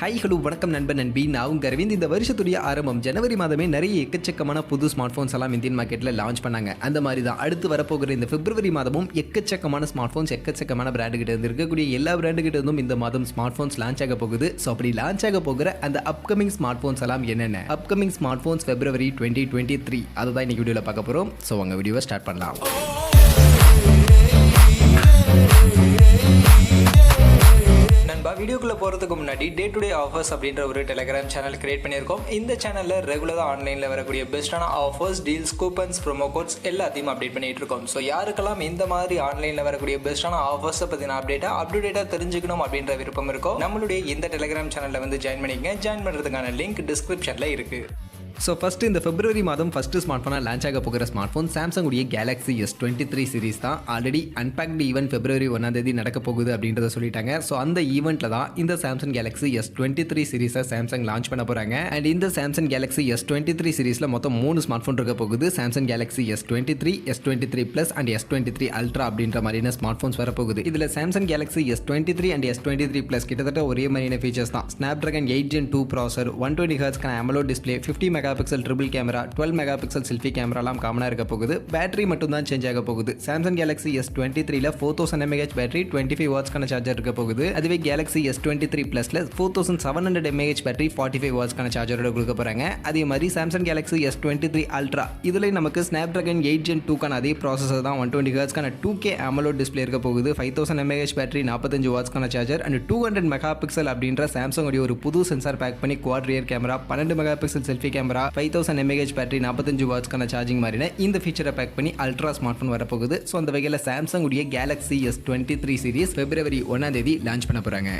Hi hello வணக்கம் நண்பன் நண்பி. நான் உங்க அரவிந்த். இந்த வருஷத்துடைய ஆரம்பம் ஜனவரி மாதமே நிறைய எக்கச்சக்கமான புது ஸ்மார்ட் ஃபோன்ஸ் எல்லாம் இந்தியன் மார்க்கெட்டில் லான்ச் பண்ணாங்க. அந்த மாதிரி தான் அடுத்து வரப்போகிற இந்த பிப்ரவரி மாதமும் எக்கச்சக்கமான ஸ்மார்ட் ஃபோன்ஸ் எக்கச்சக்கமான பிராண்டு கிட்ட இருந்து இருக்கக்கூடிய எல்லா பிராண்டு கிட்ட இருந்தும் இந்த மாதம் ஸ்மார்ட் ஃபோன்ஸ் லான்ச் ஆக போகுது. ஸோ அப்படி லான்ச் ஆக போகிற அந்த அப்கமிங் ஸ்மார்ட் ஃபோன்ஸ் எல்லாம் என்னென்ன அப்கமிங் ஸ்மார்ட் ஃபோன்ஸ் பிப்ரவரி 2023 அதை தான் இன்னைக்கு வீடியோவில் பார்க்க போகிறோம். ஸோ உங்கள் வீடியோவை ஸ்டார்ட் பண்ணலாம். வீடியோக்குள்ள போகிறதுக்கு முன்னாடி டே டு டே ஆஃபர்ஸ் அப்படின்ற ஒரு டெலிகிராம் சேனல் கிரியேட் பண்ணியிருக்கோம். இந்த சேனலில் ரெகுலராக ஆன்லைனில் வரக்கூடிய பெஸ்ட்டான offers, deals, coupons, promo quotes எல்லாத்தையும் அப்டேட் பண்ணிட்டு இருக்கோம். ஸோ யாருக்கெல்லாம் இந்த மாதிரி ஆன்லைனில் வரக்கூடிய பெஸ்ட்டான ஆஃபர்ஸை பற்றின அப்டேட்டாக தெரிஞ்சுக்கணும் அப்படின்ற விருப்பம் இருக்கும், நம்மளுடைய இந்த டெலிகிராம் சேனலில் வந்து ஜாயின் பண்ணிக்கங்க. ஜாயின் பண்ணுறதுக்கான லிங்க் டிஸ்கிரிப்ஷனில் இருக்குது. ஸோ ஃபஸ்ட்டு இந்த பிப்ரவரி மாதம் ஃபஸ்ட்டு ஸ்மார்ட் ஃபோனாக லான்ச் ஆக போகிற ஸ்மார்ட் ஃபோன் சாம்சங் உடைய கேலக்ஸி S23 சீரிஸ் தான். ஆல்ரெடி அன்பேக்டு ஈவெண்ட் பிப்ரவரி 1 நடக்க போகுது அப்படின்றத சொல்லிட்டாங்க. ஸோ அந்த ஈவெண்ட்டில் தான் இந்த சாம்சங் கேலக்ஸி S23 சீரிஸை சாம்சங் லான்ச் பண்ண போகிறாங்க. அண்ட் இந்த சாம்சங் கேலக்ஸி S23 சீரிஸில் மொத்தம் 3 ஸ்மார்ட் ஃபோன் இருக்க போகுது. Samsung Galaxy S23, S23 Plus and S23 Ultra அப்படின்ற மாதிரியான ஸ்மார்ட் ஃபோன்ஸ் வரப்போகுது. இதில் Samsung Galaxy S23 and S23 Plus கிட்டத்தட்ட ஒரே மாதிரியான ஃபீச்சர்ஸ் தான். Snapdragon 8 Gen 2 ப்ராசர், 120 Hz AMOLED display, 50 megapixel triple camera, 12 megapixel selfie கேமராலாம் காமனாக இருக்க போகுது. பேட்டரி மட்டும் தான் சேஞ்ச் ஆக போகுது. சாம்சங் கேலக்ஸி S23ல 4000 mAh பேட்டரி, 25 வாட்ஸ்க்கான சார்ஜர் இருக்க போகுது. அதுவே கேலக்ஸி S23 Plusல 4700 mAh பேட்டரி, 45 வாட்ஸ்க்கான சார்ஜரோட கொடுக்க போறாங்க. அதே மாதிரி சாம்சங் கேலக்ஸி S23 Ultra இதுல நமக்கு Snapdragon 8 Gen 2 அதே ப்ராசஸர் தான், 120 Hz 2K AMOLED டிஸ்பிளே இருக்க போகுது. 5000 mAh பேட்டரி, 45 வாட்ஸ்க்கான சார்ஜர் அண்ட் 200 மெகாபிக்சல் அப்படின்ற சாம்சங் உடைய ஒரு புது சென்சார் பேக் பண்ணி quad rear camera, 12 megapixel selfie camera, 5000 mAh battery, 45 வாட்ஸ்க்கான சார்ஜிங் மாதிரின இந்த ஃபீச்சரை பேக் பண்ணி அல்ட்ரா ஸ்மார்ட் ஃபோன் வரப்போகுது. ஸோ அந்த வகையில் சாம்சங் உடைய கேலக்ஸி S23 சீரிஸ் பிப்ரவரி 1 லான்ச் பண்ண போகிறாங்க.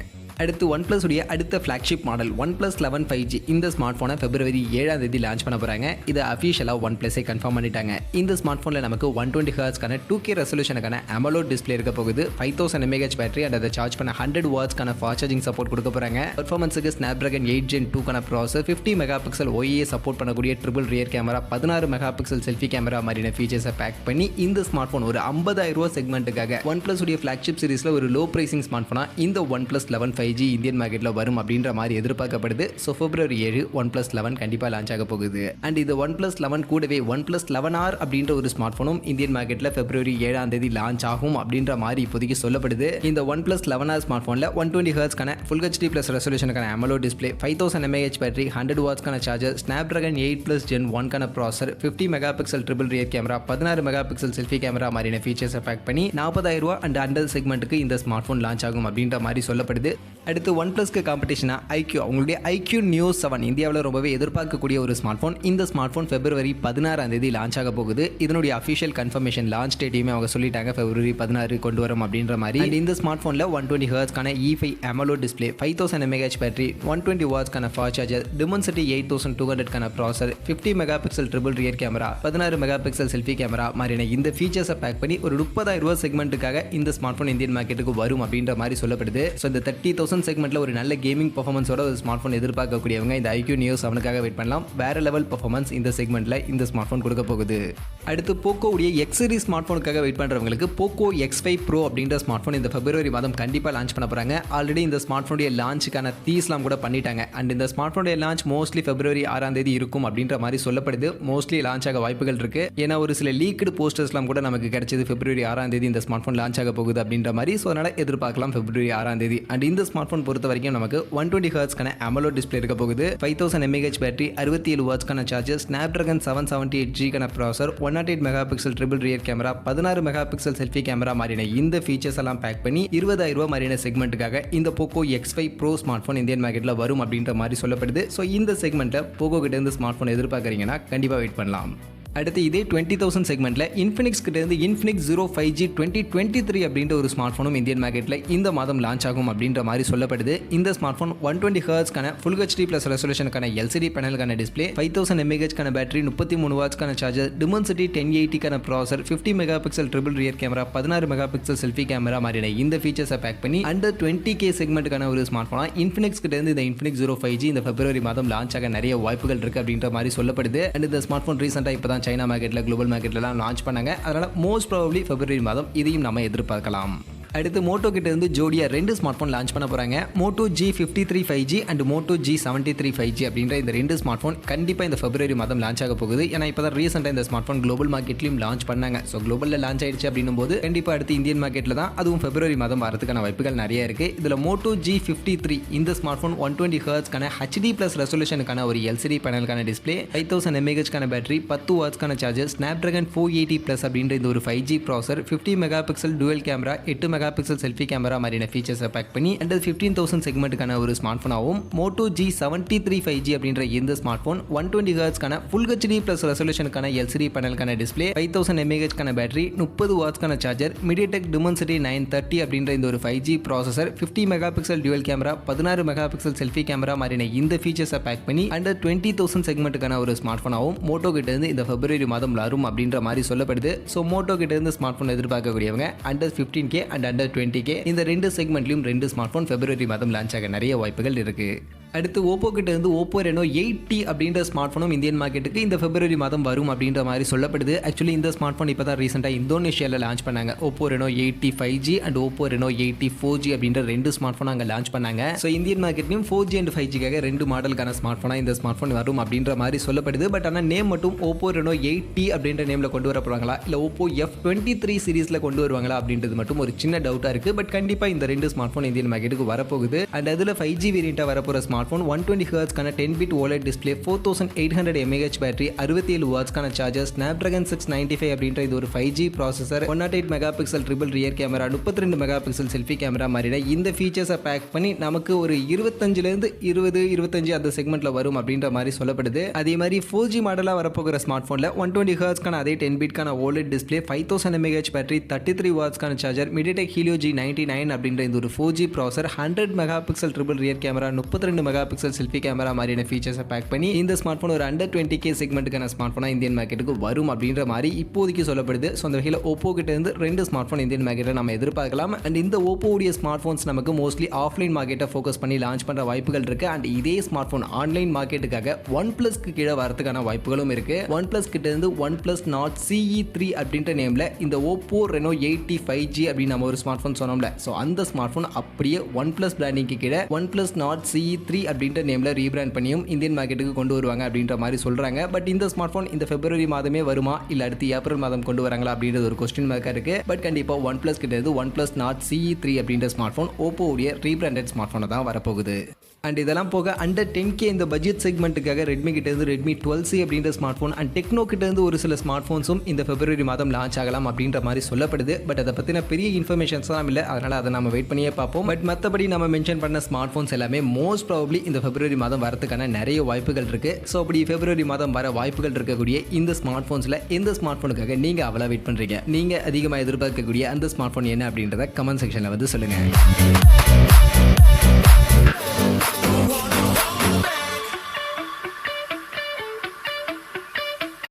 அடுத்து OnePlus உடைய அடுத்த ஃப்ளாக்ஷிப் மாடல் OnePlus 11 5G இந்த ஸ்மார்ட் ஃபோனை பிப்ரவரி 7 லான்ச் பண்ண போகிறாங்க. இது அஃபிஷியலாக OnePlus கன்ஃபார்ம் பண்ணிட்டாங்க. இந்த ஸ்மார்ட் ஃபோனில் நமக்கு 120 Hz 2K ரெசல்யூஷனுக்கான AMOLED டிஸ்பிளே இருக்க போகுது. 5000 mAh பேட்டரி அண்ட் அதை சார்ஜ் பண்ண 100 வாட்ஸ்க்கான ஃபாஸ்ட் சார்ஜிங் சப்போர்ட் கொடுக்க போகிறாங்க. பர்ஃபார்மன்ஸுக்கு Snapdragon 8 Gen 2 ப்ராசர், 50 மெகாபிக்சல் OIA சப்போர்ட் பண்ணக்கூடிய triple rear camera, 16 megapixel selfie camera மாதிரியான ஃபீச்சர்ஸை பேக் பண்ணி இந்த ஸ்மார்ட் ஃபோன் ஒரு 50,000 ரூபா செக்மெண்ட்டுக்காக OnePlus உடைய ஃப்ளாக்ஷிப் சீரிஸில் ஒரு லோ பிரைசிங் ஸ்மார்ட் ஃபோனாக இந்த OnePlus 11 5G இந்தியன் மார்க்கெட் வரும் அப்படின்ற மாதிரி எதிர்பார்க்கப்படுது. ஸோ பிப்ரவரி 7 OnePlus 11 கண்டிப்பாக லான்ச் ஆக போகுது. அண்ட் இது OnePlus 11 கூடவே OnePlus 11R அப்படின்ற ஒரு ஸ்மார்ட் ஃபோனும் இந்தியன் மார்க்கெட்டில் பிப்ரவரி 7 லான்ச் ஆகும் அப்படின்ற மாதிரி இப்போதைக்கு சொல்லப்படுது. இந்த OnePlus 11R ஸ்மார்ட் ஃபோனில் 120 Hz Full HD Plus ரெசல்யூஷனுக்கான AMOLED டிஸ்பிளே, 5000 mAh பேட்டரி, 100 வாட்ஸ்க்கான charger, Snapdragon 8 Plus Gen 1 processor, 50 megapixel triple rear camera, 16 megapixel selfie camera மாதிரியான ஃபீச்சர்ஸை பேக் பண்ணி 40,000 ரூபா அண்ட் அண்டர் செக்மெண்ட்டுக்கு இந்த ஸ்மார்ட் ஃபோன் லான்ச் ஆகும் அப்படின்ற மாதிரி சொல்லப்படுது. அடுத்து OnePlusக்கு காம்படிஷனா iQoo, அவங்களுடைய iQoo Neo 7 இந்தியாவில் ரொம்பவே எதிர்பார்க்கக்கூடிய ஒரு ஸ்மார்ட் ஃபோன். இந்த ஸ்மார்ட் ஃபோன் பிப்ரவரி 16 லான்ச் ஆக போகுது. இதனுடைய அஃபிஷியல் கன்ஃபர்மேஷன் லான்ச் டேட்டையுமே அவங்க சொல்லிட்டாங்க, பிப்ரவரி 16 கொண்டு வரும் அப்படின்ற மாதிரி. இந்த ஸ்மார்ட் ஃபோனில் 120 Hz E5 AMOLED display, 5000 mAh battery, 120 வாட்ஸ்க்கான fast charger, Dimensity 8200 processor, 50 megapixel triple rear camera, 16 megapixel selfie camera மாதிரியான இந்த ஃபீச்சர்ஸை பேக் பண்ணி ஒரு 30,000 ரூபா செக்மெண்ட்டுக்காக இந்த ஸ்மார்ட் ஃபோன் இந்தியன் மார்க்கெட்டுக்கு வரும் அப்படின்ற மாதிரி சொல்லப்படுது. ஸோ இந்த 30,000 செக்மெண்ட்ல ஒரு நல்ல கேமிங் பர்ஃபார்மன்ஸோட ஒரு ஸ்மார்ட் ஃபோன் எதிர்பார்க்கக்கூடியவங்க இந்த iQoo Neo 7க்காக வெயிட் பண்ணலாம். வேற லெவல் பர்ஃபார்மன்ஸ் இந்த செக்மெண்ட்ல இந்த ஸ்மார்ட் ஃபோன் கொடுக்க போகுது. அடுத்து Poco உடைய X சீரிஸ் ஸ்மார்ட் ஃபோனுக்காக வெயிட் பண்றவங்களுக்கு Poco X5 Pro அப்படின்ற ஸ்மார்ட் ஃபோன் இந்த பிப்ரவரி மாதம் கண்டிப்பா லான்ச் பண்ண போறாங்க. ஆல்ரெடி இந்த ஸ்மார்ட் ஃபோனுடைய லான்ச்சுக்கான தீஸ்லாம் கூட பண்ணிட்டாங்க. அண்ட் இந்த ஸ்மார்ட் ஃபோனுடைய லான்ச் மோஸ்ட்லி பிப்ரவரி 6 இருக்கும் அப்படின்ற மாதிரி சொல்லப்படுது. மோஸ்ட்லி லான்ச் ஆக வாய்ப்புகள் இருக்கு. ஏன்னா ஒரு சில லீக்டு போஸ்டர்ஸ்லாம் கூட நமக்கு கிடைச்சது பிப்ரவரி 6 இந்த ஸ்மார்ட் ஃபோன் லான்ச் ஆக போகுது அப்படின்ற மாதிரி. ஸோ அதனால எதிர்பார்க்கலாம் பிப்ரவரி 6. அண்ட் இந்த ஸ்மார்ட் ஃபோன் பொறுத்த வரைக்கும் நமக்கு 120 Hz AMOLED டிஸ்பிளே இருக்க போகுது. 5000 mAh பேட்டரி, 67 வாட்ஸ்க்கான charger, Snapdragon 778G processor, 108 megapixel triple rear camera, 16 megapixel selfie camera மாதிரியான இந்த ஃபீச்சர்ஸ் எல்லாம் பேக் பண்ணி 20,000 ரூபா மாதிரியான செக்மெண்ட்டுக்காக இந்த Poco X5 Pro smart phone Indian மார்க்கெட்டில் வரும் அப்படின்ற மாதிரி சொல்லப்படுது. ஸோ இந்த செக்மெண்ட்டில் Poco கிட்ட இருந்து ஸ்மார்ட் ஃபோன் எதிர்பார்க்குறீங்கன்னா கண்டிப்பாக வெயிட் பண்ணலாம். அடுத்து இதே 20,000 செக்மெண்ட்டில் Infinix கிட்ட இருந்து Infinix Zero 5G 2023 அப்படின்ற ஒரு ஸ்மார்ட் ஃபோனும் இந்தியன் மார்க்கெட்டில் இந்த மாதம் லான்ச் ஆகும் அப்படின்ற மாதிரி சொல்லப்படுது. இந்த smart phone 120 Hz Full HD Plus ரெசல்யூஷனுக்கான LCD பேனலுக்கான டிஸ்பிளே, 5000 mAh பேட்டரி, 33 வாட்ஸ்க்கான charger, Dimensity 1080 processor, 50 megapixel triple rear camera, 16 megapixel selfie camera மாதிரியான இந்த ஃபீச்சர்ஸை பேக் பண்ணி அண்டர் 20K செக்மெண்ட்டுக்கான ஒரு ஸ்மார்ட் ஃபோனா Infinix கிட்ட இருந்து இந்த Infinix Zero 5G இந்த பிப்ரவரி மாதம் லான்ச் ஆக நிறைய வாய்ப்புகள் இருக்கு அப்படின்ற மாதிரி சொல்லப்படுது. அண்ட் இந்த ஸ்மார்ட் ஃபோன் ரீசெண்டாக இப்போ தான் சைனா மார்க்கெட்டில், குளோபல் மார்க்கெட்லாம் லான்ச் பண்ணாங்க. அதனால் மோஸ்ட் ப்ராபப்லி பிப்ரவரி மாதம் இதையும் நம்ம எதிர்பார்க்கலாம். அடுத்து மோட்டோ கிட்ட இருந்து ஜோடியா 2 ஸ்மார்ட் ஃபோன் லான்ச் பண்ண போறாங்க. Moto G53 5G and Moto G73 5G அப்படின்ற இந்த 2 ஸ்மார்ட் ஃபோன் கண்டிப்பா இந்த பிப்ரவரி மாதம் லான்ச் ஆக போகுது. ஏன்னா இப்பதான் ரீசெண்டா இந்த ஸ்மார்ட் ஃபோன் குளோபல் மார்க்கெட்லயும் லான்ச் பண்ணாங்க. ஸோ குளோபல்ல லான்ச் ஆயிடுச்சு அப்படின்னும் போது கண்டிப்பா அடுத்து இந்தியன் மார்க்கெட்ல தான் அதுவும் பிப்ரவரி மாதம் வரதுக்கான வாய்ப்புகள் நிறைய இருக்கு. இதுல மோட்டோ G53 இந்த ஸ்மார்ட் ஃபோன் 120 ஹெர்ட்ஸ்க்கான HD+ ரெசல்யூஷனுக்கான ஒரு LCD பேனலுக்கான டிஸ்பிளே, 5000 mAh பேட்டரி, 10 வாட்ஸ்க்கான சார்ஜர், Snapdragon 480+ அப்படின்ற இந்த ஒரு 5G processor, 50 megapixel dual camera, 8 megapixel selfie camera மாதிரியான ஃபீச்சர்ஸை பேக் பண்ணி அண்ட் 15,000 செக்மெண்ட்டுக்கான ஒரு ஸ்மார்ட் ஃபோனாகவும் மோட்டோ G73 5G அப்படின்ற இந்த ஸ்மார்ட் ஃபோன் 120 ஹெர்ட்ஸ்க்கான ஃபுல் HD+ ரெசல்யூஷனுக்கான LCD பேனலுக்கான டிஸ்பிளே, 5000 mAh பேட்டரி, 30 வாட்ஸ்க்கான சார்ஜர், MediaTek Dimensity 930 அப்படின்ற இந்த ஒரு 5G processor, 50 megapixel dual camera, 16 megapixel selfie camera மாதிரியான இந்த ஃபீச்சர்ஸை பேக் பண்ணி அண்ட் 20,000 செக்மெண்ட்டுக்கான ஒரு ஸ்மார்ட் ஃபோனாகவும் மோட்டோ கிட்ட இருந்து இந்த பிப்ரவரி மாதம் வரும் அப்படின்ற மாதிரி சொல்லப்படுது. ஸோ மோட்டோ கிட்ட இருந்து ஸ்மார்ட் ஃபோன் எதிர்பார்க்கக்கூடியவங்க under 15K and under 20K இந்த 2 செக்மெண்ட்லையும் 2 ஸ்மார்ட் ஃபோன் பிப்ரவரி மாதம் லான்ச் ஆக நிறைய வாய்ப்புகள் இருக்கு. அடுத்து ஓப்போ கிட்ட இருந்து ஓப்போ ரெனோ 8T அப்படின்ற ஸ்மார்ட் ஃபோனும் இந்தியன் மார்க்கெட்டுக்கு இந்த பிப்ரவரி மாதம் வரும் அப்படின்ற மாதிரி சொல்லப்படுது. ஆக்சுவலி இந்த ஸ்மார்ட் ஃபோன் இப்போ தான் ரீசெண்டாக இந்தோனேஷியாவில் லான்ச் பண்ணாங்க. Oppo Reno 8T 5G and Oppo Reno 8T 4G அப்படின்ற 2 ஸ்மார்ட் ஃபோன் அங்கே லான்ச் பண்ணாங்க. ஸோ இந்தியன் மார்க்கெட்லையும் 4G அண்ட் 5Gக்காக 2 மாடலுக்கான ஸ்மார்ட் ஃபோனாக இந்த ஸ்மார்ட் ஃபோன் வரும் அப்படின்ற மாதிரி சொல்லப்படுது. பட் ஆனால் நேம் மட்டும் ஓப்போ ரெனோ 8T அப்படின்ற நேமில் கொண்டு வர போகிறாங்களா இல்லை ஓப்போ F23 சீரீஸில் கொண்டு வருவாங்களா அப்படின்றது மட்டும் ஒரு சின்ன டவுட்டாக இருக்குது. பட் கண்டிப்பாக இந்த 2 ஸ்மார்ட் ஃபோன் இந்தியன் மார்க்கெட்டுக்கு வரப்போகுது. அண்ட் அதில் 5G வேரியண்ட்டாக வரப்போகிற ஸ்மார்ட் ஃபோன் 120 ஹெர்ட்ஸ்க்கான 10-bit OLED display, 4800 mAh battery, 67 வாட்ஸ்க்கான சார்ஜர், Snapdragon 695 அப்படின்ற இது ஒரு 5G processor, 108 megapixel triple rear camera, 32 megapixel selfie camera மாதிரியான இந்த ஃபீச்சர்ஸை பேக் பண்ணி நமக்கு ஒரு 25லேருந்து 20-25 அந்த செக்மெண்ட்டில் வரும் அப்படின்ற மாதிரி சொல்லப்படுது. அதே மாதிரி 4G மாடலாக வரப்போகிற ஸ்மார்ட் ஃபோனில் 120 ஹெர்ட்ஸ்க்கான அதே 10-bitக்கான OLED டிஸ்பிளே, 5000 mAh பேட்டரி, 33 வாட்ஸ்க்கான சார்ஜர், MediaTek Helio G99 அப்படின்ற இந்த ஒரு 4G processor, 100 megapixel triple rear camera, 32 megapixel selfie camera மாதிரியான ஃபீச்சர்ஸை பேக் பண்ணி இந்த ஸ்மார்ட் ஃபோன் ஒரு அண்டர் 20K செக்மெண்ட்டுக்கான ஸ்மார்ட் ஃபோனாக இந்தியன் மார்க்கெட்டுக்கு வரும் அப்படின்ற மாதிரி இப்போதைக்கு சொல்லப்படுது. ஸோ அந்த வகையில் ஓப்போ கிட்ட இருந்து 2 ஸ்மார்ட் ஃபோன் இந்தியன் மார்க்கெட்டில் நம்ம எதிர்பார்க்கலாம். அண்ட் இந்த ஓப்போவுடைய ஸ்மார்ட் ஃபோன்ஸ் நமக்கு மோஸ்ட்லி ஆஃப்லைன் மார்க்கெட்டை ஃபோக்கஸ் பண்ணி லான்ச் பண்ணுற வாய்ப்புகள் இருக்கு. அண்ட் இதே ஸ்மார்ட் ஃபோன் ஆன்லைன் மார்க்கெட்டுக்காக OnePlusக்கு கீழே வரதுக்கான வாய்ப்புகளும் இருக்கு. OnePlus கிட்ட இருந்து OnePlus Nord CE3 அப்படின்ற நேம்ல இந்த ஓப்போ ரெனோ 8T 5G அப்படின்னு நம்ம ஒரு ஸ்மார்ட் ஃபோன் சொன்னோம்ல. ஸோ அந்த ஸ்மார்ட் ஃபோன் அப்படியே OnePlus பிராண்டிங்க்கு கீழே OnePlus Nord CE3 அப்படின்ற நேம்ல ரீபிராண்ட் பண்ணியும் இந்தியன் மார்க்கெட்டுக்கு கொண்டு வருவாங்க அப்படின்ற மாதிரி சொல்றாங்க. பட் இந்த ஸ்மார்ட் ஃபோன் இந்த பிப்ரவரி மாதமே வருமா இல்ல அடுத்து ஏப்ரல் மாதம் கொண்டு வராங்களா அப்படின்றது ஒரு கொஸ்டின் மார்க்கா இருக்கு. பட் கண்டிப்பா OnePlus கிட்ட இருந்து OnePlus Nord CE3 அப்படின்ற ஸ்மார்ட் ஃபோன் ஓப்போ உடைய ரீபிராண்டட் ஸ்மார்ட் ஃபோனை தான் வரப்போகுது. அண்ட் இதெல்லாம் போக அண்டர் 10K இந்த பட்ஜெட் செக்மெண்ட்டுக்காக ரெட்மி கிட்ட இருந்து ரெட்மி 12C அப்படின்ற ஸ்மார்ட் ஃபோன் அண்ட் டெக்னோ கிட்ட இருந்து ஒரு சில ஸ்மார்ட் ஃபோன்ஸும் இந்த பிப்ரவரி மாதம் லான்ச் ஆகலாம் அப்படின்ற மாதிரி சொல்லப்படுது. பட் அதை பற்றின பெரிய இன்ஃபர்மேஷன்ஸ் தான் இல்லை, அதனால் அதை நம்ம வெயிட் பண்ணியே பார்ப்போம். பட் மற்றபடி நம்ம மென்ஷன் பண்ண ஸ்மார்ட் ஃபோன்ஸ் எல்லாமே மோஸ்ட் ப்ராபப்ளி இந்த பிப்ரவரி மாதம் வரதுக்கான நிறைய வாய்ப்புகள் இருக்குது. ஸோ அப்படி பிப்ரவரி மாதம் வர வாய்ப்புகள் இருக்கக்கூடிய இந்த ஸ்மார்ட் ஃபோன்ஸில் எந்த ஸ்மார்ட் ஃபோனுக்காக நீங்கள் அவ்வளோ வெயிட் பண்ணுறீங்க, நீங்கள் அதிகமாக எதிர்பார்க்கக்கூடிய அந்த ஸ்மார்ட் ஃபோன் என்ன அப்படின்றத கமெண்ட் செக்ஷனில் வந்து சொல்லுங்கள்.